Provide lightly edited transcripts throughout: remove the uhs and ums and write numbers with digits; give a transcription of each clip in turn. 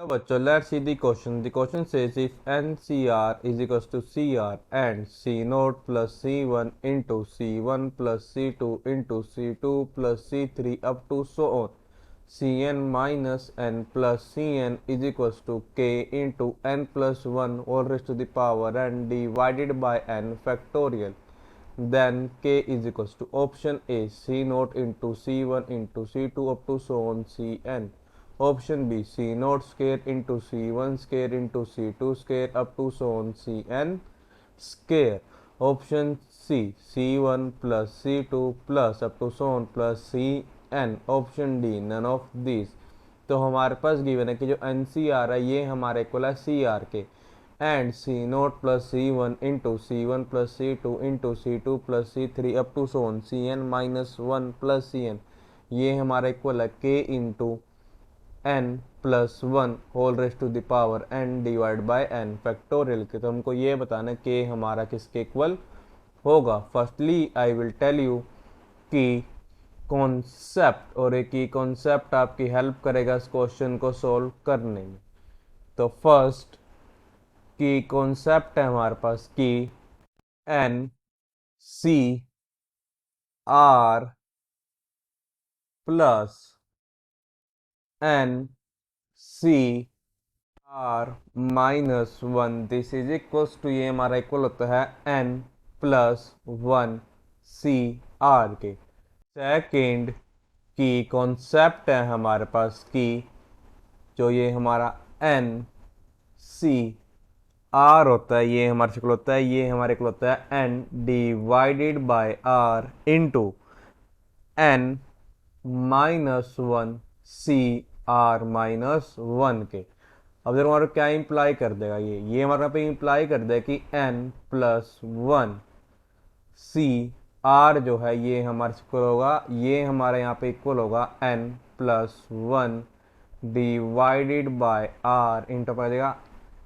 Hello bachcho, let's see the question. The question says if NCR is equals to CR and C0 plus C1 into C1 plus C2 into C2 plus C3 up to so on. Cn minus n plus Cn is equals to k into n plus 1 all raised to the power n divided by n factorial. Then k is equals to option A C0 into C1 into C2 up to so on Cn. Option B C0 square into C1 square into C2 square up to so on Cn square. Option C C1 plus C2 plus up to so on plus Cn. Option D none of this. तो हमारे पास given है कि जो N C are है ये हमारे equal है C R के and C naught plus C one into C one plus C two into C two plus C three up to so on C N minus one plus C N ये हमारा equal है के into N plus one whole raised to the power N divide by N factorial के। तो हमको ये बताना कि हमारा किसके इक्वल होगा। Firstly I will tell you कि कॉन्सेप्ट और एक ही कॉन्सेप्ट आपकी हेल्प करेगा इस क्वेश्चन को सॉल्व करने में। तो फर्स्ट की कॉन्सेप्ट है हमारे पास कि N C R plus N C R minus one this is equals to ये हमारा इक्वल होता है N plus one C R के। सेकेंड की कॉन्सेप्ट है हमारे पास कि जो ये हमारा एन सी आर होता है ये हमारा इक्वल होता है ये हमारे इक्वल होता है N divided by R into N minus one C R minus one के। अब देखो हमारा क्या इंप्लाई कर देगा ये हमारे पे इंप्लाई कर देगा कि N plus one C R जो है ये हमारे इक्वल होगा ये हमारे यहाँ पे इक्वल होगा N plus one divided by R into पड़ जाएगा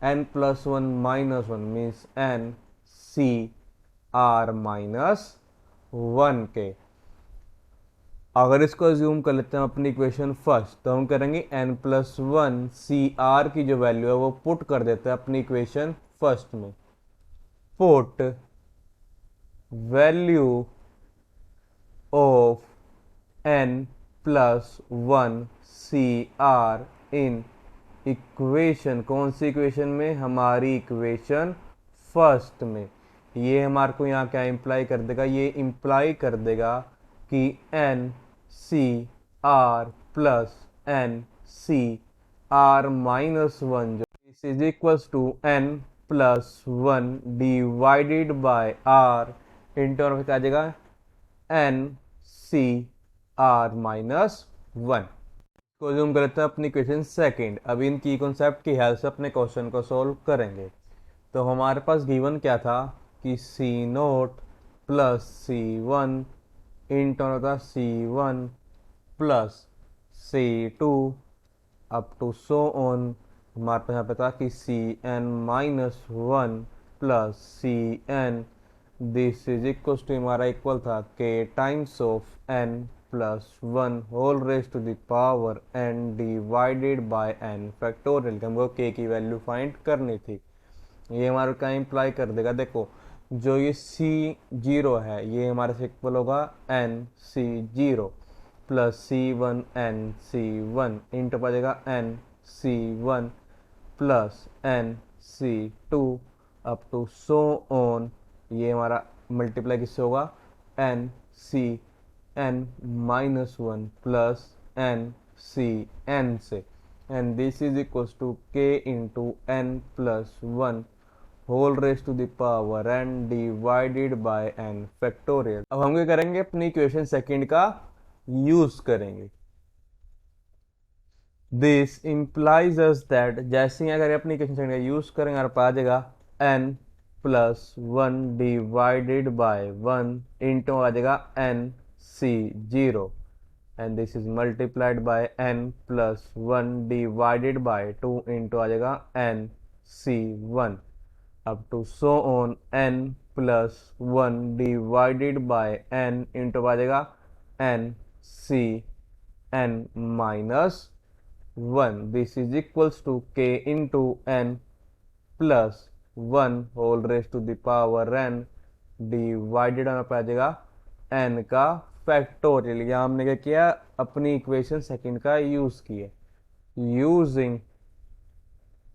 N plus one minus one means N C R minus one के। अगर इसको ज्यूम कर लेते हैं अपनी इक्वेशन फर्स्ट तो हम करेंगे N plus one C R की जो वैल्यू है वो पुट कर देते हैं अपनी इक्वेशन फर्स्ट में। Put value of N plus one C R in equation कौन सी इक्वेशन में हमारी इक्वेशन फर्स्ट में। ये हमारे को यहाँ क्या इंप्लाई कर देगा ये इंप्लाई कर देगा कि N C R plus N C R minus one जो this is equals to N plus one divided by R into आ जाएगा N C R minus one को जूम कर लेते हैं अपनी क्वेश्चन सेकंड। अब इन की कॉन्सेप्ट की हेल्प से अपने क्वेश्चन को सॉल्व करेंगे। तो हमारे पास गिवन क्या था कि C naught plus C one into होता C one plus C two up to so on. हमारे पास यहाँ पे था कि C N minus one plus C N this is equal to हमारा इक्वल था K times of N plus one whole raise to the power N divided by N factorial. हमको के की वैल्यू फाइंड करनी थी। ये हमारा क्या इंप्लाई कर देगा देखो जो ये सी जीरो है ये हमारे से इक्वल होगा N C zero plus C one N C one into पा जाएगा N C one plus N C two up to so on. ये हमारा मल्टीप्लाई किससे होगा N C N minus one plus N C N से and this is equals to K into N plus one whole raise to the power N divided by N factorial. अब हम क्या करेंगे अपनी इक्वेशन सेकंड का use करेंगे। This implies us that जैसे ही अगर अपनी इक्वेशन सेकंड का यूज करेंगे और पा जाएगा N plus one divided by one into आ जाएगा N C zero and this is multiplied by N plus one divided by two into आ जाएगा N C one up to so on n plus 1 divided by n into आ जाएगा n c n minus 1 this is equals to k into n plus 1 whole raise to the power n divided होना पड़ जाएगा n का factorial. यहाँ हमने क्या किया, अपनी इक्वेशन सेकंड का यूज किया। यूजिंग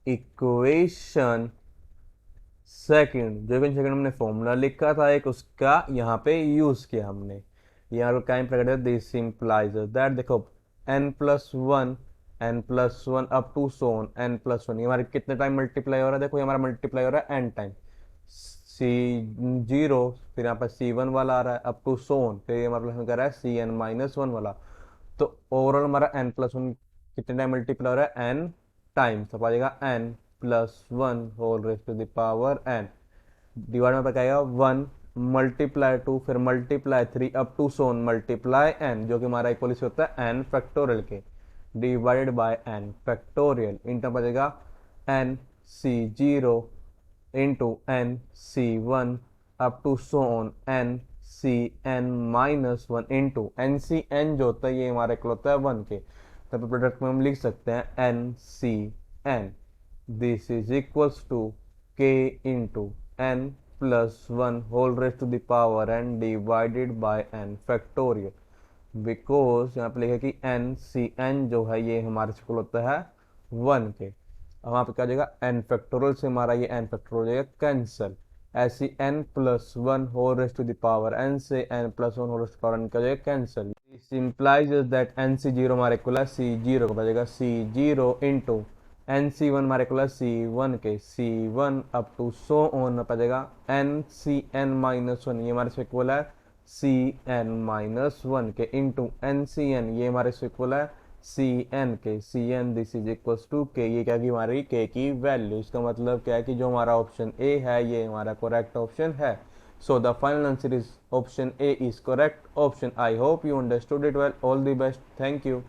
इक्वेशन सेकंड, जो इक्वेशन सेकंड हमने फॉर्मूला लिखा था एक, उसका यहाँ पे यूज किया हमने। यहाँ पर क्या प्रकट है, दिस इंप्लाइज दैट, देखो n+1 up to Son n+1, ये हमारे कितने टाइम मल्टीप्लाई हो रहा है, देखो ये हमारा मल्टीप्लाई हो रहा है n टाइम। C0 फिर यहाँ पर C1 वाला आ रहा है अप टू सोन, फिर ये मतलब कर रहा है Cn-1 वाला। तो ओवरऑल हमारा n+1 कितने टाइम मल्टीप्लाई हो रहा है, n टाइम। तो आ जाएगा n+1 whole raise to the power n divide में क्या आएगा 1 मल्टीप्लाई 2 फिर multiply 3 up to so on multiply n, जो कि हमारा इक्वल होता है n फैक्टोरियल के डिवाइडेड बाय n फैक्टोरियल। इंटर बचेगा n C0 into n C1 up to so on n Cn-1 into Ncn जो होता है ये हमारा इक्वल होता है 1 के। तब प्रोडक्ट में हम लिख सकते हैं Ncn this is equals to k into n plus 1 whole raise to the power n divided by n factorial. Because यहाँ पे लिखा कि Ncn जो है ये हमारे इक्वल होता है 1 के। अब वहाँ पे क्या हो जाएगा, n फैक्टोरियल से हमारा ये n फैक्टोरियल हो जाएगा कैंसिल। ऐसी n+1 whole raise to the power n से n+1 whole raise to power n का जाएगा cancel. This implies that Nc0 हमारे इक्वल है C0 को बचेगा C0 इंटू Nc1 हमारे इक्वल है C1 के, C1 up to so on बचेगा Ncn-1, ये हमारे से इक्वल है Cn-1 के इंटू Ncn, ये हमारे से इक्वल है Cn के, Cn this is equals to k, ये क्या की हमारी k की वैल्यू। इसका मतलब क्या है कि जो हमारा ऑप्शन ए है ये हमारा करेक्ट ऑप्शन है। So the final answer is option A is correct option. I hope you understood it well. All the best, thank you.